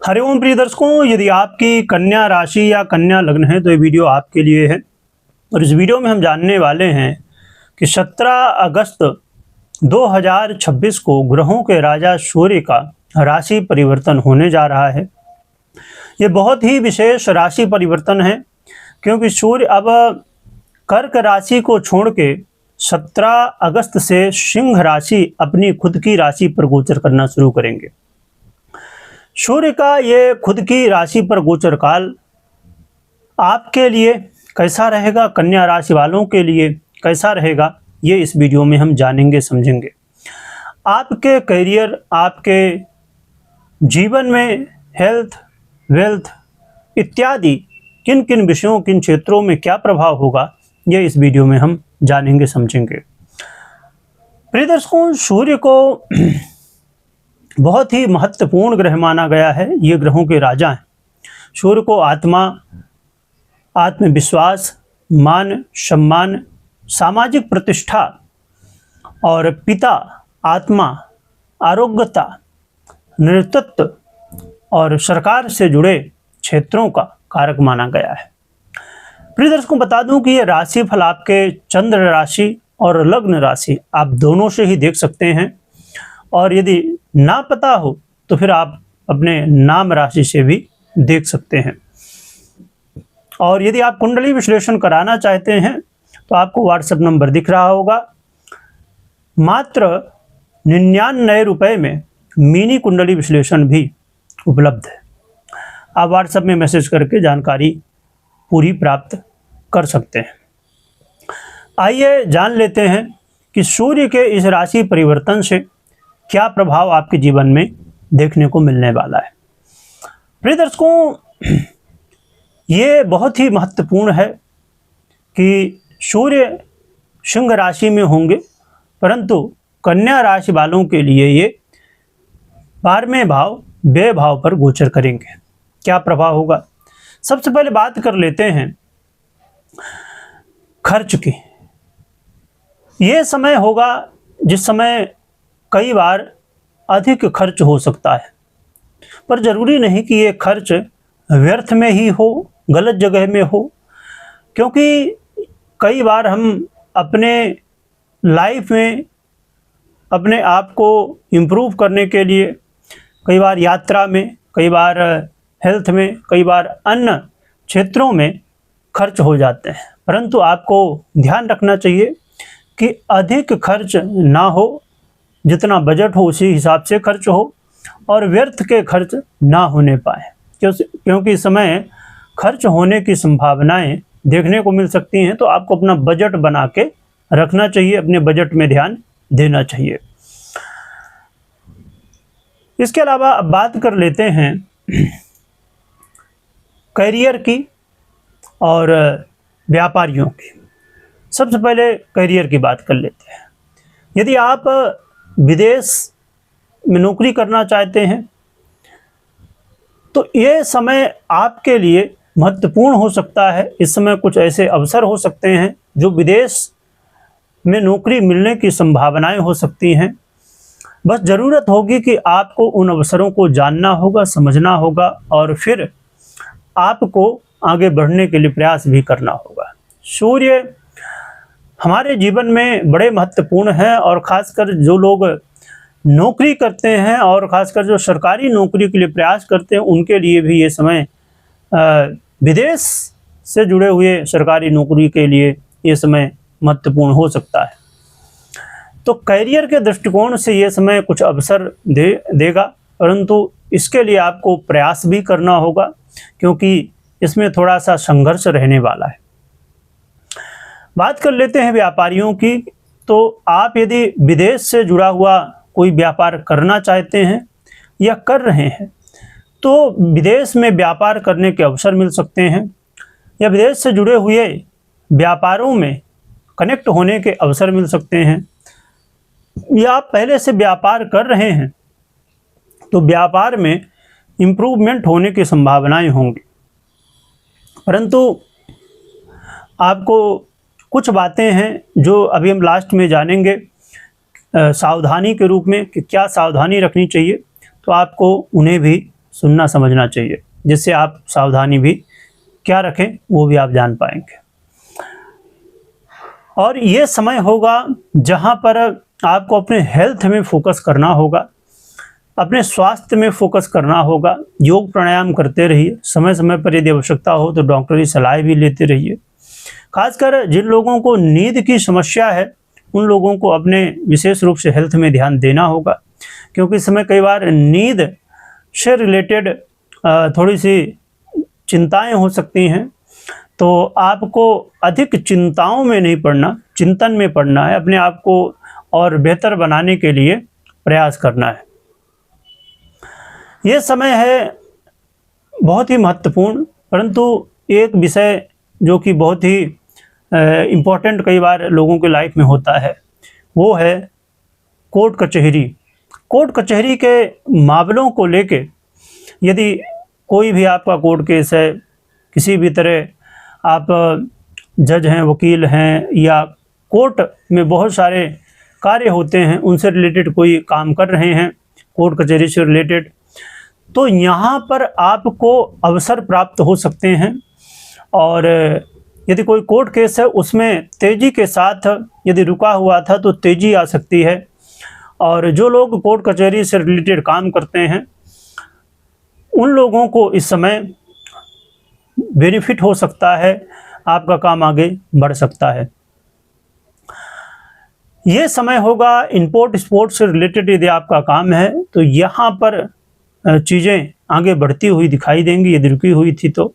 हरिओम प्रिय दर्शकों, यदि आपकी कन्या राशि या कन्या लग्न है तो ये वीडियो आपके लिए है। और इस वीडियो में हम जानने वाले हैं कि 17 अगस्त 2026 को ग्रहों के राजा सूर्य का राशि परिवर्तन होने जा रहा है। ये बहुत ही विशेष राशि परिवर्तन है क्योंकि सूर्य अब कर्क राशि को छोड़ के 17 अगस्त से सिंह राशि अपनी खुद की राशि पर गोचर करना शुरू करेंगे। सूर्य का ये खुद की राशि पर गोचर काल आपके लिए कैसा रहेगा, कन्या राशि वालों के लिए कैसा रहेगा, ये इस वीडियो में हम जानेंगे समझेंगे। आपके करियर, आपके जीवन में हेल्थ, वेल्थ इत्यादि किन किन विषयों, किन क्षेत्रों में क्या प्रभाव होगा, ये इस वीडियो में हम जानेंगे समझेंगे। प्रिय दर्शकों, सूर्य को बहुत ही महत्वपूर्ण ग्रह माना गया है। ये ग्रहों के राजा हैं। सूर्य को आत्मा, आत्मविश्वास, मान सम्मान, सामाजिक प्रतिष्ठा और पिता, आत्मा, आरोग्यता, नेतृत्व और सरकार से जुड़े क्षेत्रों का कारक माना गया है। प्रिय दर्शकों, बता दूं कि ये राशि फल आपके चंद्र राशि और लग्न राशि आप दोनों से ही देख सकते हैं, और यदि ना पता हो तो फिर आप अपने नाम राशि से भी देख सकते हैं। और यदि आप कुंडली विश्लेषण कराना चाहते हैं तो आपको व्हाट्सएप नंबर दिख रहा होगा। मात्र 99 रुपये में मिनी कुंडली विश्लेषण भी उपलब्ध है। आप व्हाट्सएप में मैसेज करके जानकारी पूरी प्राप्त कर सकते हैं। आइए जान लेते हैं कि सूर्य के इस राशि परिवर्तन से क्या प्रभाव आपके जीवन में देखने को मिलने वाला है। प्रिय दर्शकों, ये बहुत ही महत्वपूर्ण है कि सूर्य सिंह राशि में होंगे, परंतु कन्या राशि वालों के लिए ये 12वें भाव व्यय भाव पर गोचर करेंगे। क्या प्रभाव होगा, सबसे पहले बात कर लेते हैं खर्च की। ये समय होगा जिस समय कई बार अधिक खर्च हो सकता है, पर जरूरी नहीं कि ये खर्च व्यर्थ में ही हो, गलत जगह में हो, क्योंकि कई बार हम अपने लाइफ में अपने आप को इम्प्रूव करने के लिए कई बार यात्रा में, कई बार हेल्थ में, कई बार अन्य क्षेत्रों में खर्च हो जाते हैं। परंतु आपको ध्यान रखना चाहिए कि अधिक खर्च ना हो, जितना बजट हो उसी हिसाब से खर्च हो, और व्यर्थ के खर्च ना होने पाए, क्योंकि इस समय खर्च होने की संभावनाएं देखने को मिल सकती हैं। तो आपको अपना बजट बना के रखना चाहिए, अपने बजट में ध्यान देना चाहिए। इसके अलावा अब बात कर लेते हैं करियर की और व्यापारियों की। सबसे पहले करियर की बात कर लेते हैं। यदि आप विदेश में नौकरी करना चाहते हैं तो ये समय आपके लिए महत्वपूर्ण हो सकता है। इस समय कुछ ऐसे अवसर हो सकते हैं जो विदेश में नौकरी मिलने की संभावनाएं हो सकती हैं। बस ज़रूरत होगी कि आपको उन अवसरों को जानना होगा, समझना होगा, और फिर आपको आगे बढ़ने के लिए प्रयास भी करना होगा। सूर्य हमारे जीवन में बड़े महत्वपूर्ण हैं, और ख़ासकर जो लोग नौकरी करते हैं और ख़ासकर जो सरकारी नौकरी के लिए प्रयास करते हैं, उनके लिए भी ये समय विदेश से जुड़े हुए सरकारी नौकरी के लिए ये समय महत्वपूर्ण हो सकता है। तो करियर के दृष्टिकोण से ये समय कुछ अवसर देगा, परंतु इसके लिए आपको प्रयास भी करना होगा, क्योंकि इसमें थोड़ा सा संघर्ष रहने वाला है। बात कर लेते हैं व्यापारियों की। तो आप यदि विदेश से जुड़ा हुआ कोई व्यापार करना चाहते हैं या कर रहे हैं तो विदेश में व्यापार करने के अवसर मिल सकते हैं, या विदेश से जुड़े हुए व्यापारों में कनेक्ट होने के अवसर मिल सकते हैं, या आप पहले से व्यापार कर रहे हैं तो व्यापार में इम्प्रूवमेंट होने की संभावनाएं होंगी। परंतु आपको कुछ बातें हैं जो अभी हम लास्ट में जानेंगे सावधानी के रूप में कि क्या सावधानी रखनी चाहिए, तो आपको उन्हें भी सुनना समझना चाहिए, जिससे आप सावधानी भी क्या रखें वो भी आप जान पाएंगे। और ये समय होगा जहाँ पर आपको अपने हेल्थ में फोकस करना होगा, अपने स्वास्थ्य में फोकस करना होगा। योग प्राणायाम करते रहिए, समय समय पर यदि आवश्यकता हो तो डॉक्टरी सलाह भी लेते रहिए। खासकर जिन लोगों को नींद की समस्या है उन लोगों को अपने विशेष रूप से हेल्थ में ध्यान देना होगा, क्योंकि इस समय कई बार नींद से रिलेटेड थोड़ी सी चिंताएं हो सकती हैं। तो आपको अधिक चिंताओं में नहीं पड़ना, चिंतन में पड़ना है। अपने आप को और बेहतर बनाने के लिए प्रयास करना है। ये समय है बहुत ही महत्वपूर्ण, परंतु एक विषय जो कि बहुत ही इम्पोर्टेंट कई बार लोगों के लाइफ में होता है, वो है कोर्ट कचहरी। कोर्ट कचहरी के मामलों को लेके यदि कोई भी आपका कोर्ट केस है, किसी भी तरह आप जज हैं, वकील हैं, या कोर्ट में बहुत सारे कार्य होते हैं, उनसे रिलेटेड कोई काम कर रहे हैं कोर्ट कचहरी से रिलेटेड, तो यहाँ पर आपको अवसर प्राप्त हो सकते हैं। और यदि कोई कोर्ट केस है उसमें तेज़ी के साथ यदि रुका हुआ था तो तेज़ी आ सकती है। और जो लोग कोर्ट कचहरी से रिलेटेड काम करते हैं उन लोगों को इस समय बेनिफिट हो सकता है, आपका काम आगे बढ़ सकता है। ये समय होगा इम्पोर्ट एक्सपोर्ट से रिलेटेड यदि आपका काम है तो यहाँ पर चीज़ें आगे बढ़ती हुई दिखाई देंगी, यदि रुकी हुई थी तो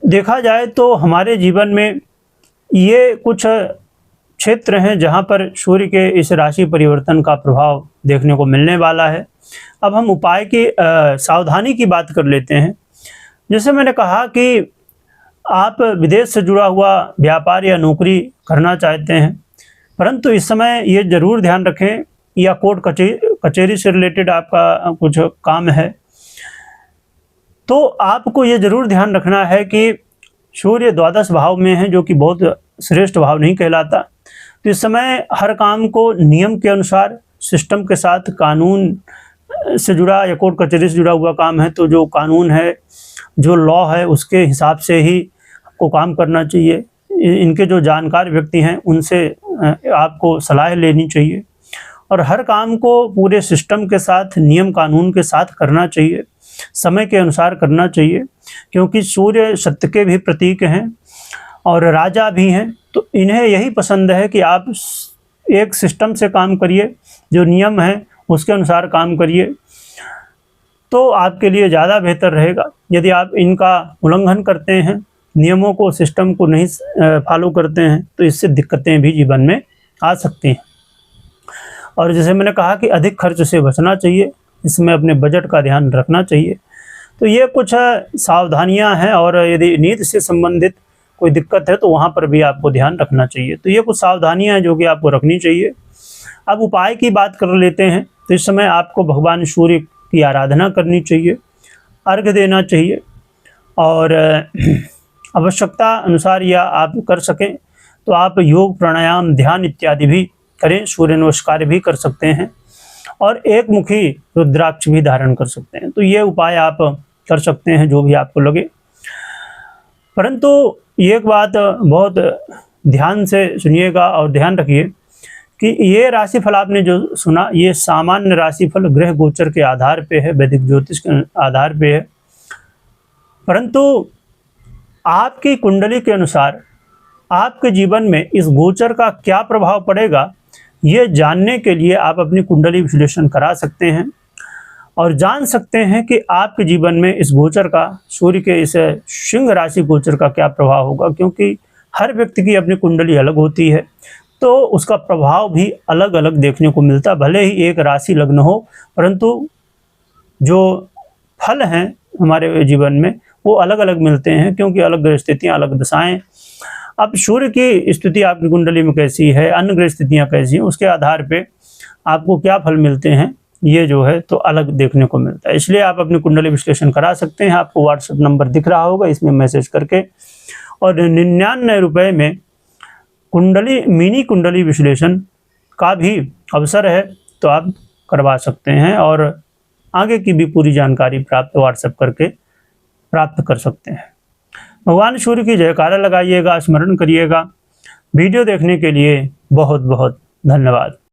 देखा जाए तो हमारे जीवन में ये कुछ क्षेत्र हैं जहाँ पर सूर्य के इस राशि परिवर्तन का प्रभाव देखने को मिलने वाला है। अब हम उपाय की सावधानी की बात कर लेते हैं। जैसे मैंने कहा कि आप विदेश से जुड़ा हुआ व्यापार या नौकरी करना चाहते हैं, परंतु इस समय ये ज़रूर ध्यान रखें, या कोर्ट कचहरी से रिलेटेड आपका कुछ काम है तो आपको ये ज़रूर ध्यान रखना है कि सूर्य द्वादश भाव में है, जो कि बहुत श्रेष्ठ भाव नहीं कहलाता। तो इस समय हर काम को नियम के अनुसार, सिस्टम के साथ, कानून से जुड़ा या कोर्ट कचहरी से जुड़ा हुआ काम है तो जो कानून है, जो लॉ है, उसके हिसाब से ही आपको काम करना चाहिए। इनके जो जानकार व्यक्ति हैं उनसे आपको सलाह लेनी चाहिए और हर काम को पूरे सिस्टम के साथ, नियम कानून के साथ करना चाहिए, समय के अनुसार करना चाहिए, क्योंकि सूर्य सत्य के भी प्रतीक हैं और राजा भी हैं। तो इन्हें यही पसंद है कि आप एक सिस्टम से काम करिए, जो नियम है उसके अनुसार काम करिए, तो आपके लिए ज़्यादा बेहतर रहेगा। यदि आप इनका उल्लंघन करते हैं, नियमों को, सिस्टम को नहीं फॉलो करते हैं, तो इससे दिक्कतें भी जीवन में आ सकती हैं। और जैसे मैंने कहा कि अधिक खर्च से बचना चाहिए, इसमें अपने बजट का ध्यान रखना चाहिए। तो ये कुछ सावधानियां हैं, और यदि नींद से संबंधित कोई दिक्कत है तो वहाँ पर भी आपको ध्यान रखना चाहिए। तो ये कुछ सावधानियां हैं जो कि आपको रखनी चाहिए। अब उपाय की बात कर लेते हैं। तो इस समय आपको भगवान सूर्य की आराधना करनी चाहिए, अर्घ्य देना चाहिए, और आवश्यकता अनुसार या आप कर सकें तो आप योग, प्राणायाम, ध्यान इत्यादि भी करें, सूर्य नमस्कार भी कर सकते हैं, और एक मुखी रुद्राक्ष भी धारण कर सकते हैं। तो ये उपाय आप कर सकते हैं जो भी आपको लगे। परंतु एक बात बहुत ध्यान से सुनिएगा और ध्यान रखिए कि ये राशिफल आपने जो सुना, ये सामान्य राशिफल ग्रह गोचर के आधार पे है, वैदिक ज्योतिष के आधार पे है। परंतु आपकी कुंडली के अनुसार आपके जीवन में इस गोचर का क्या प्रभाव पड़ेगा, ये जानने के लिए आप अपनी कुंडली विश्लेषण करा सकते हैं और जान सकते हैं कि आपके जीवन में इस गोचर का, सूर्य के इस सिंह राशि गोचर का क्या प्रभाव होगा। क्योंकि हर व्यक्ति की अपनी कुंडली अलग होती है, तो उसका प्रभाव भी अलग अलग देखने को मिलता। भले ही एक राशि लग्न हो, परंतु जो फल हैं हमारे जीवन में वो अलग अलग मिलते हैं, क्योंकि अलग ग्रह स्थितियाँ, अलग दशाएं। अब सूर्य की स्थिति आपकी कुंडली में कैसी है, अन्य ग्रह स्थितियाँ कैसी हैं, उसके आधार पे आपको क्या फल मिलते हैं, ये जो है तो अलग देखने को मिलता है। इसलिए आप अपनी कुंडली विश्लेषण करा सकते हैं। आपको व्हाट्सएप नंबर दिख रहा होगा, इसमें मैसेज करके, और 99 रुपये में कुंडली, मिनी कुंडली विश्लेषण का भी अवसर है, तो आप करवा सकते हैं। और आगे की भी पूरी जानकारी प्राप्त व्हाट्सएप करके प्राप्त कर सकते हैं। भगवान सूर्य की जयकारा लगाइएगा, स्मरण करिएगा। वीडियो देखने के लिए बहुत बहुत धन्यवाद।